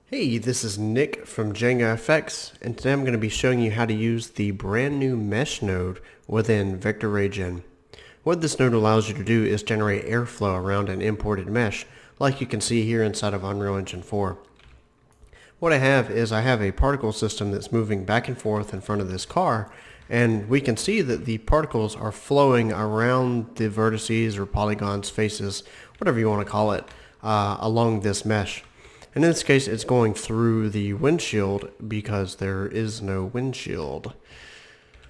Hey, this is Nick from JangaFX, and today I'm going to be showing you how to use the brand new mesh node within VectorayGen. What this node allows you to do is generate airflow around an imported mesh, like you can see here inside of Unreal Engine 4. What I have is a particle system that's moving back and forth in front of this car, and we can see that the particles are flowing around the vertices or polygons, faces, whatever you want to call it, along this mesh. And in this case, it's going through the windshield because there is no windshield.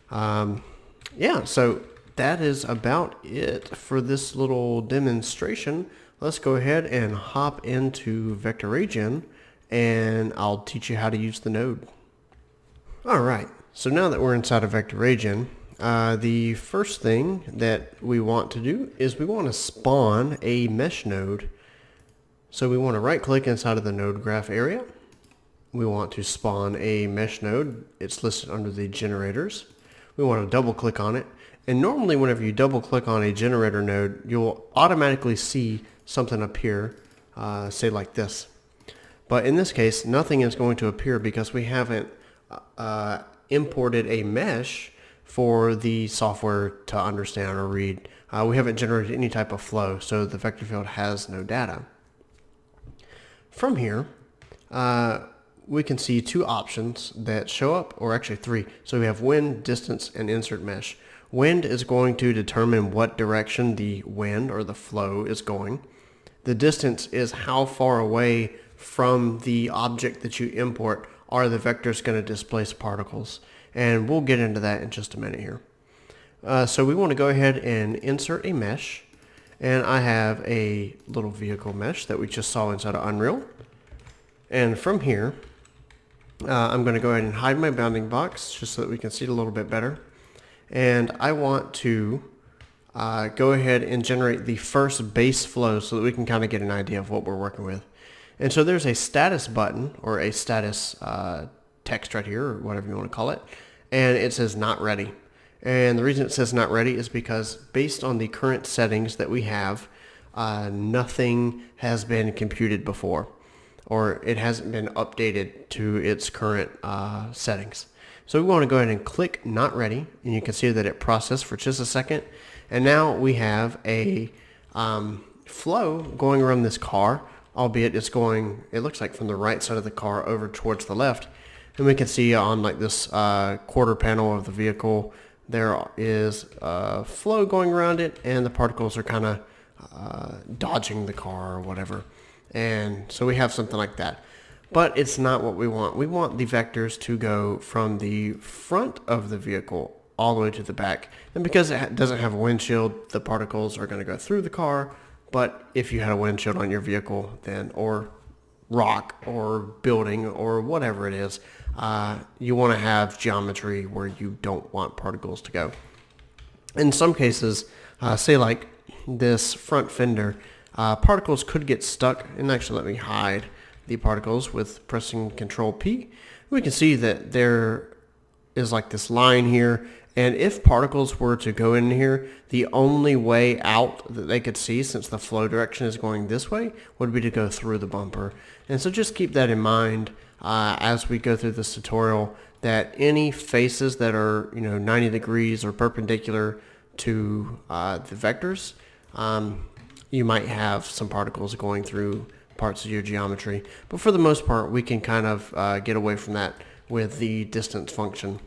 Yeah, so that is about it for this little demonstration. Let's go ahead and hop into VectorayGen, and I'll teach you how to use the node. Alright, so now that we're inside of VectorayGen, the first thing that we want to do is we want to spawn a mesh node. So we want to right click inside of the node graph area. We want to spawn a mesh node. It's listed under the generators. We want to double click on it. And normally whenever you double click on a generator node, you'll automatically see something appear, say like this. But in this case, nothing is going to appear because we haven't imported a mesh for the software to understand or read. We haven't generated any type of flow, so the vector field has no data. From here, we can see two options that show up, or actually three. So we have wind, distance, and insert mesh. Wind is going to determine what direction the wind or the flow is going. The distance is how far away from the object that you import are the vectors going to displace particles. And we'll get into that in just a minute here. So we want to go ahead and insert a mesh. And I have a little vehicle mesh that we just saw inside of Unreal. And from here, I'm going to go ahead and hide my bounding box just so that we can see it a little bit better. And I want to go ahead and generate the first base flow so that we can kind of get an idea of what we're working with. And so there's a status button or a status text right here, or whatever you want to call it. And it says not ready. And the reason it says not ready is because based on the current settings that we have, nothing has been computed before, or it hasn't been updated to its current settings. So we want to go ahead and click not ready, and you can see that it processed for just a second. And now we have a flow going around this car, albeit it's going, it looks like from the right side of the car over towards the left. And we can see on like this quarter panel of the vehicle, there is a flow going around it, and the particles are kind of dodging the car or whatever. And so we have something like that. But it's not what we want. We want the vectors to go from the front of the vehicle all the way to the back. And because it doesn't have a windshield, the particles are going to go through the car. But if you had a windshield on your vehicle, then, or rock or building or whatever it is, you want to have geometry where you don't want particles to go. In some cases, say like this front fender, particles could get stuck. And actually, let me hide the particles with pressing Control P. We can see that there is like this line here, and if particles were to go in here, the only way out that they could see, since the flow direction is going this way, would be to go through the bumper. And so just keep that in mind as we go through this tutorial, that any faces that are 90 degrees or perpendicular to the vectors, you might have some particles going through parts of your geometry. But for the most part, we can kind of get away from that with the distance function.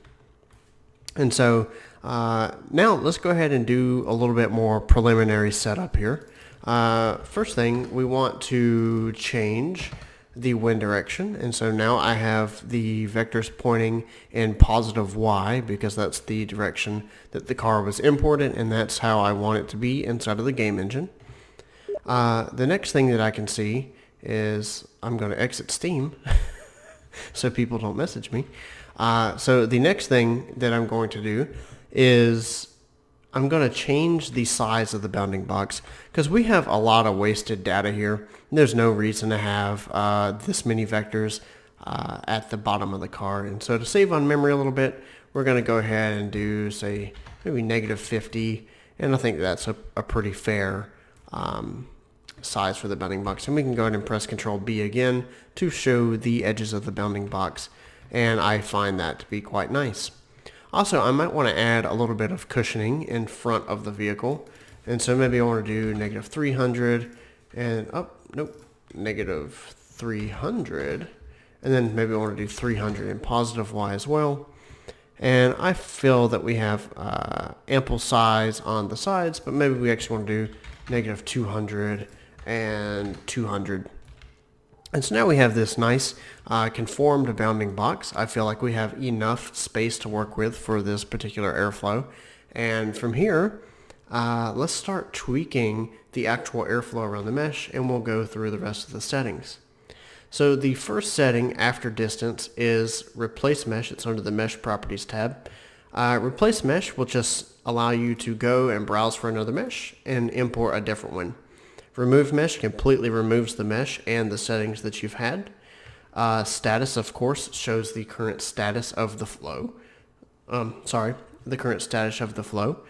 And so now let's go ahead and do a little bit more preliminary setup here. First thing, we want to change the wind direction. And so now I have the vectors pointing in positive Y because that's the direction that the car was imported, and that's how I want it to be inside of the game engine. The next thing that I can see is I'm going to exit Steam so people don't message me. So the next thing that I'm going to do is I'm going to change the size of the bounding box because we have a lot of wasted data here. There's no reason to have this many vectors at the bottom of the car. And so to save on memory a little bit, we're going to go ahead and do, say, maybe -50. And I think that's a pretty fair size for the bounding box. And we can go ahead and press Control B again to show the edges of the bounding box. And I find that to be quite nice. Also, I might want to add a little bit of cushioning in front of the vehicle. And so maybe I want to do negative 300 and negative 300. And then maybe I want to do 300 in positive Y as well. And I feel that we have ample size on the sides, but maybe we actually want to do negative 200 and 200. And so now we have this nice conformed bounding box. I feel like we have enough space to work with for this particular airflow. And from here, let's start tweaking the actual airflow around the mesh, and we'll go through the rest of the settings. So the first setting after distance is Replace Mesh. It's under the Mesh Properties tab. Replace Mesh will just allow you to go and browse for another mesh and import a different one. Remove Mesh completely removes the mesh and the settings that you've had. Status, of course, shows the current status of the flow. The current status of the flow.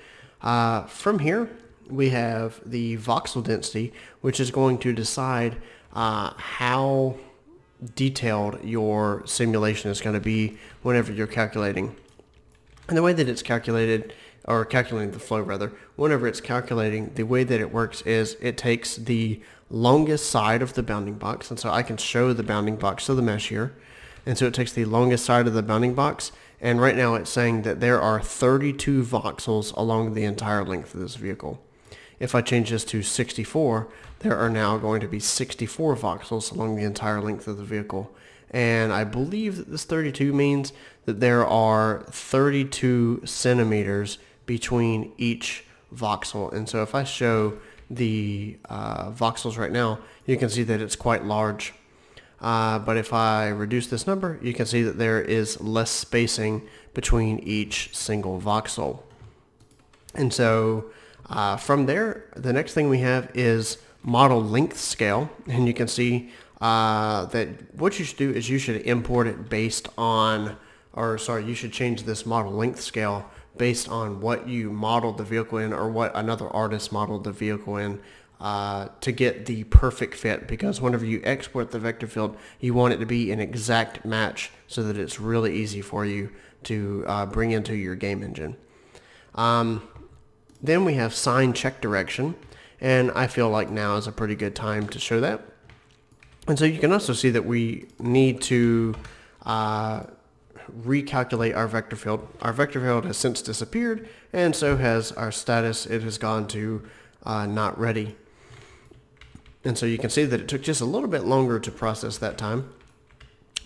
From here, we have the voxel density, which is going to decide how detailed your simulation is going to be whenever you're calculating. And the way that it's calculated, or calculating the flow rather, whenever it's calculating, the way that it works is it takes the longest side of the bounding box, and so I can show the bounding box to the mesh here, and so it takes the longest side of the bounding box, and right now it's saying that there are 32 voxels along the entire length of this vehicle. If I change this to 64, there are now going to be 64 voxels along the entire length of the vehicle. And I believe that this 32 means that there are 32 centimeters between each voxel. And so if I show the voxels right now, you can see that it's quite large. But if I reduce this number, you can see that there is less spacing between each single voxel. And so from there, the next thing we have is model length scale, and you can see that what you should do is you should import it based on, you should change this model length scale based on what you modeled the vehicle in or what another artist modeled the vehicle in to get the perfect fit, because whenever you export the vector field, you want it to be an exact match so that it's really easy for you to bring into your game engine. Then we have sign check direction, and I feel like now is a pretty good time to show that. And so you can also see that we need to recalculate our vector field. Our vector field has since disappeared, and so has our status. It has gone to not ready. And so you can see that it took just a little bit longer to process that time,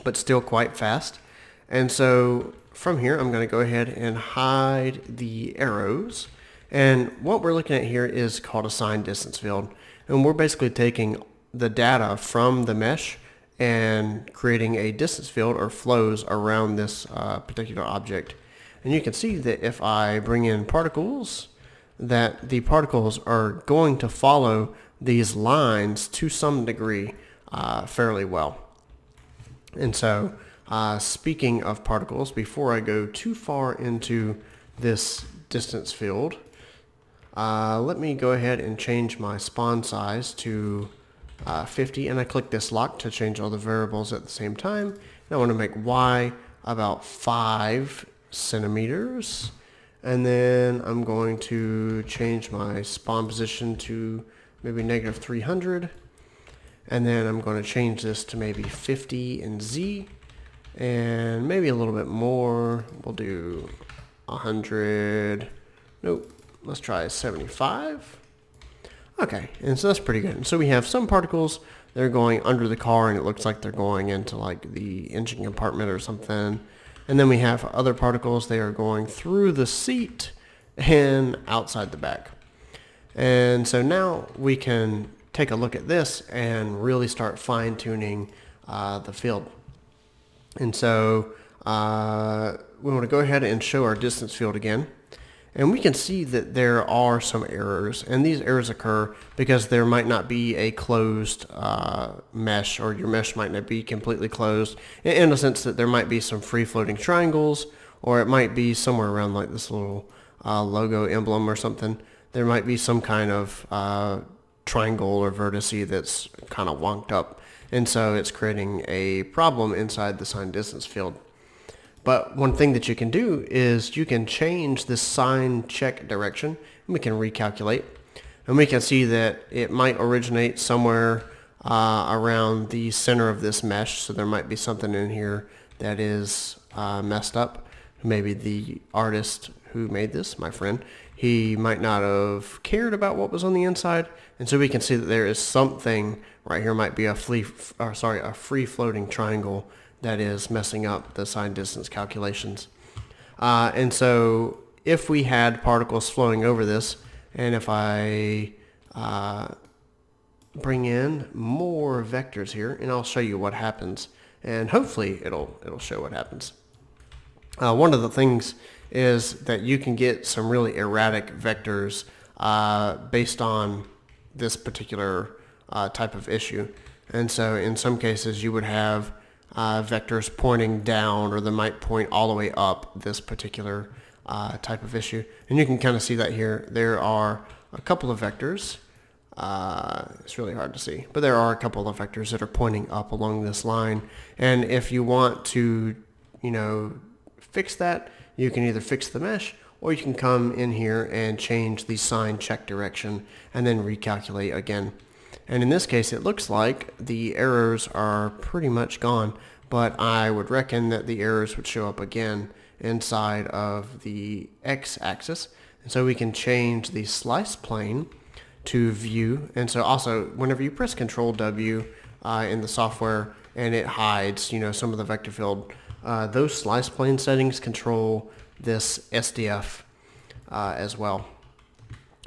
but still quite fast. And so from here, I'm going to go ahead and hide the arrows. And what we're looking at here is called a sign distance field. And we're basically taking the data from the mesh and creating a distance field or flows around this particular object. And you can see that if I bring in particles, that the particles are going to follow these lines to some degree fairly well. And so speaking of particles, before I go too far into this distance field, let me go ahead and change my spawn size to 50, and I click this lock to change all the variables at the same time. And I want to make Y about 5 centimeters, and then I'm going to change my spawn position to maybe negative 300, and then I'm going to change this to maybe 50 in Z, and maybe a little bit more. We'll do 100. Nope. Let's try 75. Okay, and so that's pretty good. And so we have some particles that are going under the car, and it looks like they're going into like the engine compartment or something. And then we have other particles, they are going through the seat and outside the back. And so now we can take a look at this and really start fine-tuning the field. And so we want to go ahead and show our distance field again. And we can see that there are some errors, and these errors occur because there might not be a closed mesh, or your mesh might not be completely closed, in the sense that there might be some free-floating triangles, or it might be somewhere around like this little logo emblem or something. There might be some kind of triangle or vertice that's kind of wonked up. And so it's creating a problem inside the sign distance field. But one thing that you can do is you can change the sign check direction, and we can recalculate. And we can see that it might originate somewhere around the center of this mesh. So there might be something in here that is messed up. Maybe the artist who made this, my friend, he might not have cared about what was on the inside. And so we can see that there is something right here, might be a free floating triangle that is messing up the sign distance calculations. And so if we had particles flowing over this, and if I bring in more vectors here, and I'll show you what happens, and hopefully it'll show what happens. One of the things is that you can get some really erratic vectors based on this particular type of issue. And so in some cases you would have vectors pointing down, or they might point all the way up this particular type of issue. And you can kind of see that here. There are a couple of vectors. It's really hard to see, but there are a couple of vectors that are pointing up along this line. And if you want to, fix that, you can either fix the mesh, or you can come in here and change the sign check direction and then recalculate again. And in this case, it looks like the errors are pretty much gone, but I would reckon that the errors would show up again inside of the x-axis. And so we can change the slice plane to view. And so also, whenever you press Control W in the software and it hides, some of the vector field, those slice plane settings control this SDF as well.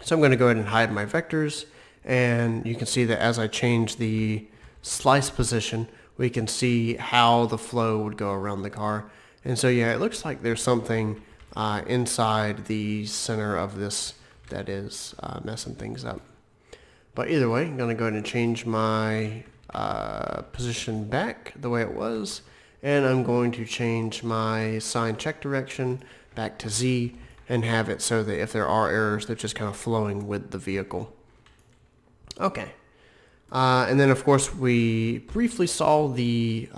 So I'm going to go ahead and hide my vectors. And you can see that as I change the slice position, we can see how the flow would go around the car. And so yeah, it looks like there's something inside the center of this that is messing things up. But either way, I'm going to go ahead and change my position back the way it was. And I'm going to change my sign check direction back to Z and have it so that if there are errors, they're just kind of flowing with the vehicle. Okay, and then of course we briefly saw the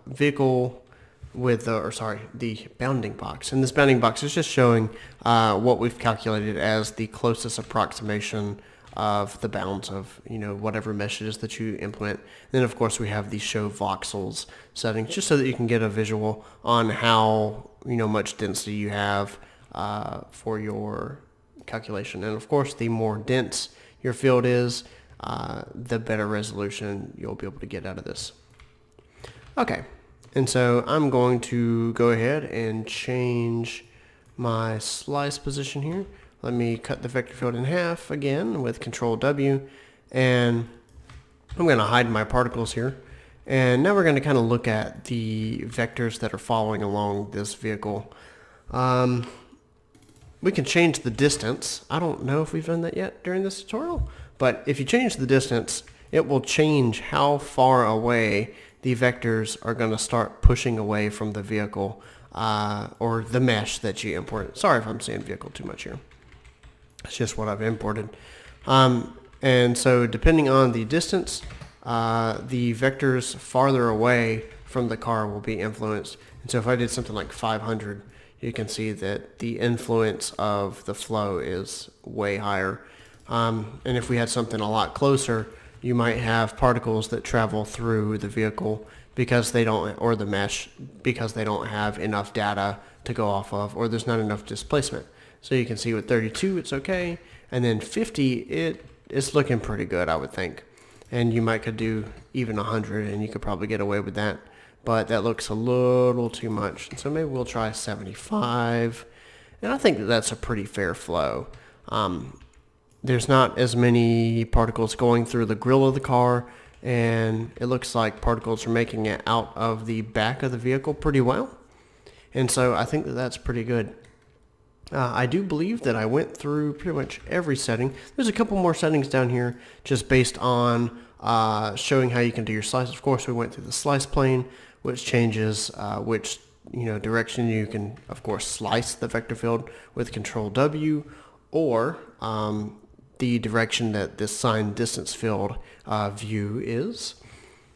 vehicle with the bounding box, and this bounding box is just showing what we've calculated as the closest approximation of the bounds of whatever mesh it is that you implement. And then of course we have the show voxels settings just so that you can get a visual on how much density you have for your calculation. And of course, the more dense your field is, the better resolution you'll be able to get out of this. Okay, and so I'm going to go ahead and change my slice position here. Let me cut the vector field in half again with Control W, and I'm going to hide my particles here. And now we're going to kind of look at the vectors that are following along this vehicle. We can change the distance. I don't know if we've done that yet during this tutorial, but if you change the distance, it will change how far away the vectors are going to start pushing away from the vehicle or the mesh that you import. Sorry if I'm saying vehicle too much here. It's just what I've imported. And so depending on the distance, the vectors farther away from the car will be influenced. And so if I did something like 500, you can see that the influence of the flow is way higher. And if we had something a lot closer, you might have particles that travel through the vehicle because they don't, or the mesh, because they don't have enough data to go off of, or there's not enough displacement. So you can see with 32, it's okay. And then 50, it's looking pretty good, I would think. And you might could do even 100 and you could probably get away with that. But that looks a little too much. So maybe we'll try 75. And I think that that's a pretty fair flow. There's not as many particles going through the grill of the car, and it looks like particles are making it out of the back of the vehicle pretty well. And so I think that that's pretty good. I do believe that I went through pretty much every setting. There's a couple more settings down here just based on showing how you can do your slice. Of course, we went through the slice plane, which changes which direction you can, of course, slice the vector field with Control W, or the direction that this sign distance field view is.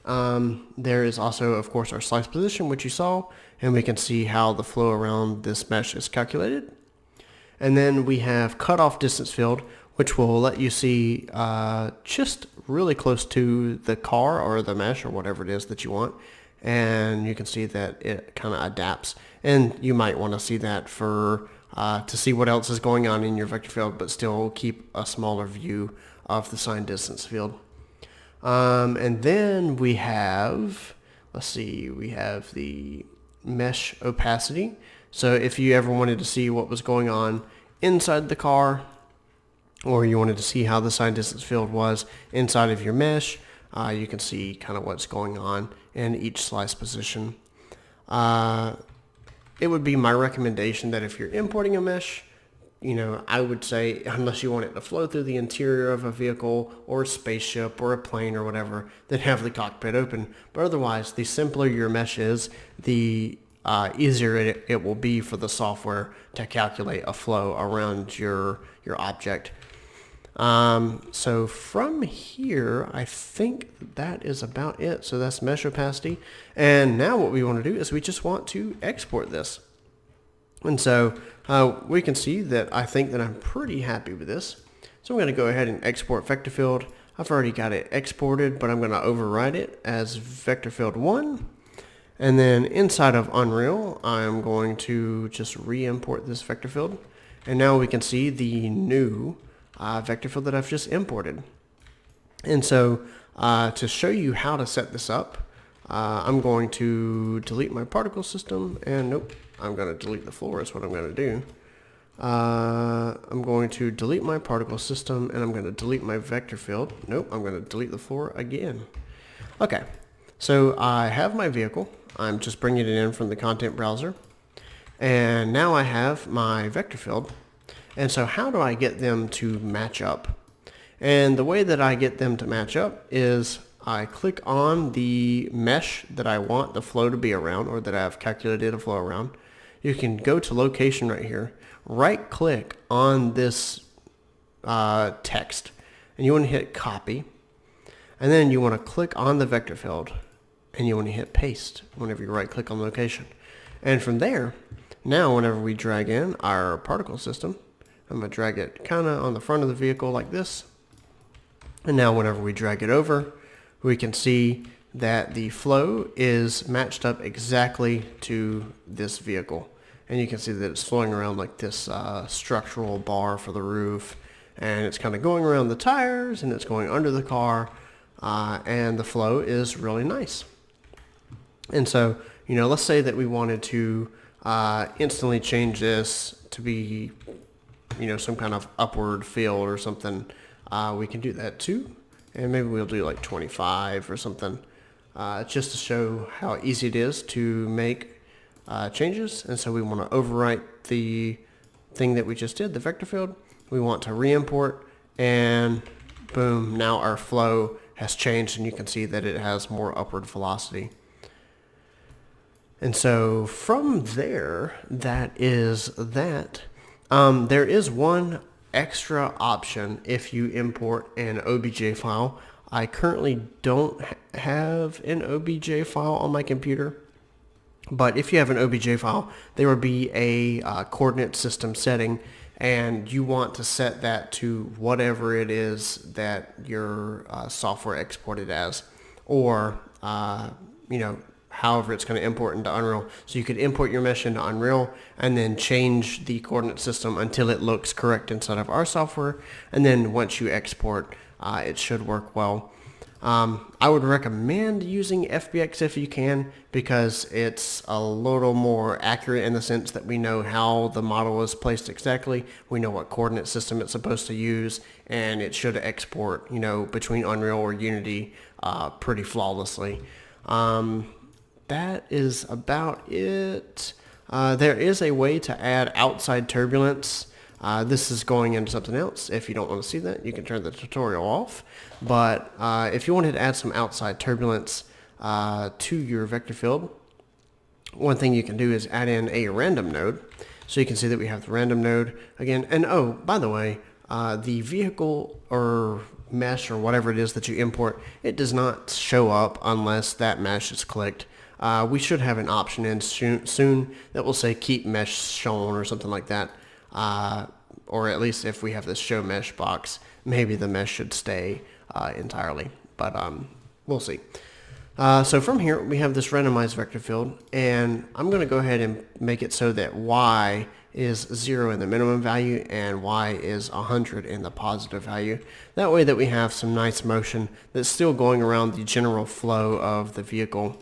There is also, of course, our slice position, which you saw, and we can see how the flow around this mesh is calculated. And then we have cutoff distance field, which will let you see just really close to the car or the mesh or whatever it is that you want. And you can see that it kind of adapts. And you might want to see that for to see what else is going on in your vector field, but still keep a smaller view of the sign distance field. And then we have, let's see, we have the mesh opacity. So if you ever wanted to see what was going on inside the car, or you wanted to see how the sign distance field was inside of your mesh, you can see kind of what's going on in each slice position. It would be my recommendation that if you're importing a mesh, I would say, unless you want it to flow through the interior of a vehicle or a spaceship or a plane or whatever, then have the cockpit open. But otherwise, the simpler your mesh is, the easier it will be for the software to calculate a flow around your object. So from here, I think that is about it. So that's mesh opacity. And now what we want to do is we just want to export this. And so we can see that I think that I'm pretty happy with this. So I'm going to go ahead and export vector field. I've already got it exported, but I'm going to override it as vector field 1. And then inside of Unreal, I'm going to just re-import this vector field. And now we can see the new vector field that I've just imported. And so to show you how to set this up, I'm going to delete my particle system, and nope, I'm going to delete the floor is what I'm going to do. I'm going to delete my particle system, and I'm going to delete my vector field. Nope, I'm going to delete the floor again. Okay, so I have my vehicle. I'm just bringing it in from the content browser. And now I have my vector field. And so how do I get them to match up? And the way that I get them to match up is I click on the mesh that I want the flow to be around, or that I've calculated a flow around. You can go to location right here, right click on this text, and you want to hit copy. And then you want to click on the vector field, and you want to hit paste whenever you right click on location. And from there, now whenever we drag in our particle system, I'm going to drag it kind of on the front of the vehicle like this. And now whenever we drag it over, we can see that the flow is matched up exactly to this vehicle. And you can see that it's flowing around like this structural bar for the roof. And it's kind of going around the tires, and it's going under the car. And the flow is really nice. And so, let's say that we wanted to instantly change this to be some kind of upward field or something. We can do that too, and maybe we'll do like 25 or something, just to show how easy it is to make changes. And so we want to overwrite the thing that we just did, the vector field. We want to re-import, and boom, now our flow has changed, and you can see that it has more upward velocity. And so from there, that is that. There is one extra option if you import an OBJ file. I currently don't have an OBJ file on my computer, but if you have an OBJ file, there will be a coordinate system setting, and you want to set that to whatever it is that your software exported as, or however it's going to import into Unreal. So you could import your mesh into Unreal and then change the coordinate system until it looks correct inside of our software. And then once you export, it should work well. I would recommend using FBX if you can, because it's a little more accurate in the sense that we know how the model is placed exactly. We know what coordinate system it's supposed to use, and it should export, between Unreal or Unity pretty flawlessly. That is about it. There is a way to add outside turbulence. This is going into something else. If you don't want to see that, you can turn the tutorial off. But if you wanted to add some outside turbulence to your vector field, one thing you can do is add in a random node. So you can see that we have the random node again. And oh, by the way, the vehicle or mesh or whatever it is that you import, it does not show up unless that mesh is clicked. We should have an option in soon that will say keep mesh shown or something like that. Or at least if we have this show mesh box, maybe the mesh should stay entirely. But we'll see. So from here, we have this randomized vector field, and I'm going to go ahead and make it so that y is 0 in the minimum value and y is 100 in the positive value. That way that we have some nice motion that's still going around the general flow of the vehicle.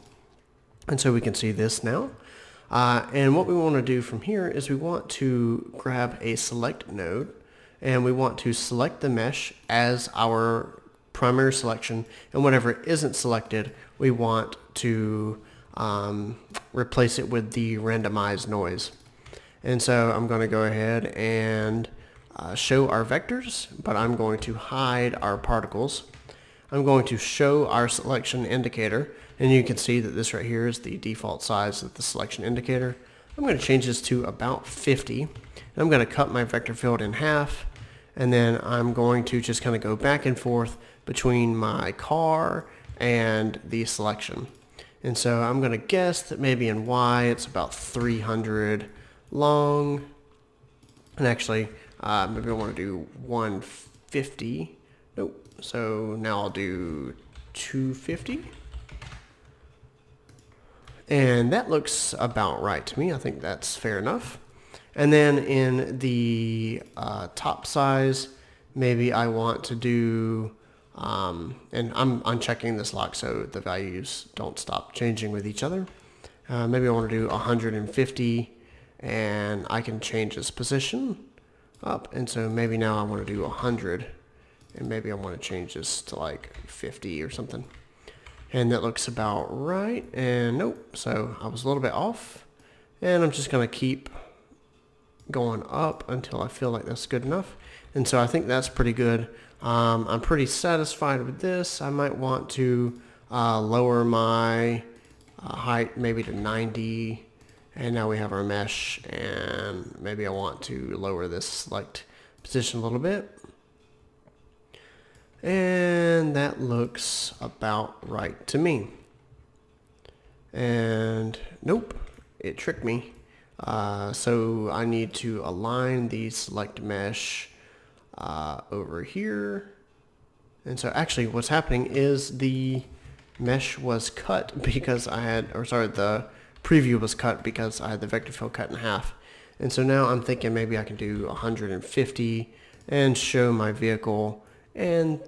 And so we can see this now. And what we want to do from here is we want to grab a select node, and we want to select the mesh as our primary selection, and whatever isn't selected, we want to replace it with the randomized noise. And so I'm going to go ahead and show our vectors, but I'm going to hide our particles. I'm going to show our selection indicator, and you can see that this right here is the default size of the selection indicator. I'm going to change this to about 50, and I'm going to cut my vector field in half, and then I'm going to just kind of go back and forth between my car and the selection. And so I'm going to guess that maybe in Y it's about 300 long, and actually maybe I want to do 150. Nope. So now I'll do 250. And that looks about right to me. I think that's fair enough. And then in the top size, maybe I want to do, and I'm unchecking this lock so the values don't stop changing with each other. Maybe I want to do 150, and I can change this position up. And so maybe now I want to do 100, and maybe I want to change this to like 50 or something. And that looks about right, and nope, so I was a little bit off, and I'm just going to keep going up until I feel like that's good enough. And so I think that's pretty good. I'm pretty satisfied with this. I might want to lower my height maybe to 90, and now we have our mesh, and maybe I want to lower this select position a little bit. And that looks about right to me. And nope, it tricked me. So I need to align the select mesh over here. And so actually what's happening is the mesh was cut because I had, or sorry, the preview was cut because I had the vector field cut in half. And so now I'm thinking maybe I can do 150 and show my vehicle, and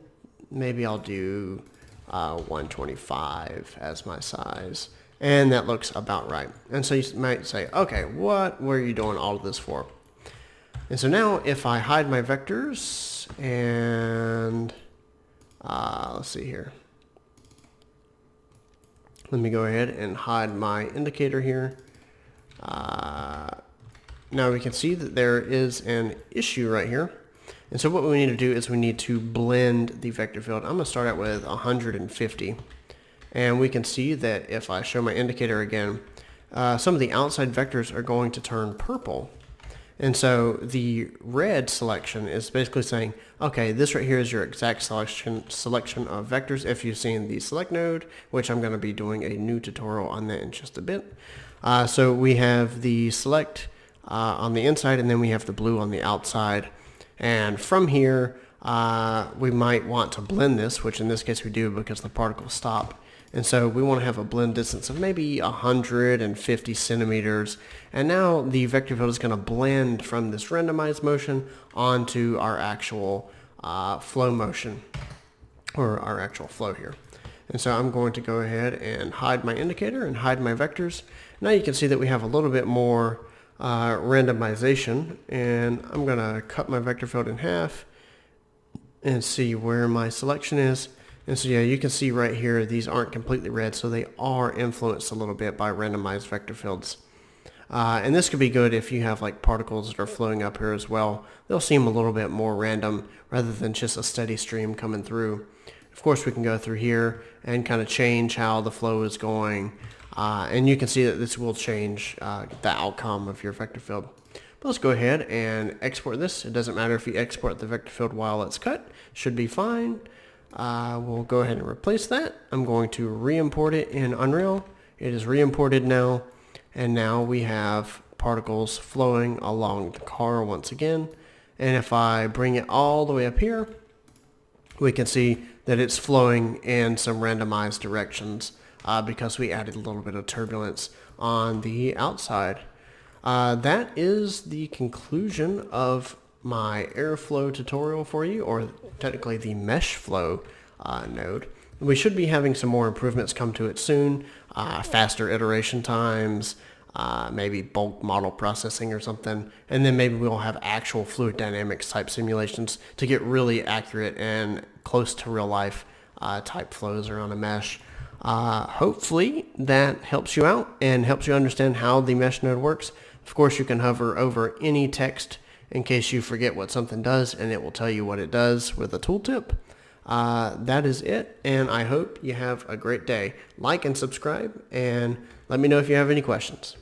maybe I'll do 125 as my size, and that looks about right. And so you might say, okay, what were you doing all of this for? And so now if I hide my vectors, and let's see here. Let me go ahead and hide my indicator here. Now we can see that there is an issue right here. And so what we need to do is we need to blend the vector field. I'm going to start out with 150. And we can see that if I show my indicator again, some of the outside vectors are going to turn purple. And so the red selection is basically saying, okay, this right here is your exact selection of vectors if you've seen the select node, which I'm going to be doing a new tutorial on that in just a bit. So we have the select on the inside, and then we have the blue on the outside. And from here, we might want to blend this, which in this case we do because the particles stop. And so we want to have a blend distance of maybe 150 centimeters. And now the vector field is going to blend from this randomized motion onto our actual flow motion, or our actual flow here. And so I'm going to go ahead and hide my indicator and hide my vectors. Now you can see that we have a little bit more randomization, and I'm going to cut my vector field in half and see where my selection is. And so yeah, you can see right here these aren't completely red, so they are influenced a little bit by randomized vector fields. And this could be good if you have like particles that are flowing up here as well. They'll seem a little bit more random rather than just a steady stream coming through. Of course we can go through here and kind of change how the flow is going. And you can see that this will change the outcome of your vector field. But let's go ahead and export this. It doesn't matter if you export the vector field while it's cut. Should be fine. We'll go ahead and replace that. I'm going to re-import it in Unreal. It is re-imported now. And now we have particles flowing along the car once again. And if I bring it all the way up here, we can see that it's flowing in some randomized directions because we added a little bit of turbulence on the outside. That is the conclusion of my airflow tutorial for you, or technically the mesh flow node. We should be having some more improvements come to it soon, faster iteration times, maybe bulk model processing or something, and then maybe we'll have actual fluid dynamics type simulations to get really accurate and close to real life type flows around a mesh. Hopefully that helps you out and helps you understand how the mesh node works. Of course, you can hover over any text in case you forget what something does, and it will tell you what it does with a tooltip. That is it, and I hope you have a great day. Like and subscribe, and let me know if you have any questions.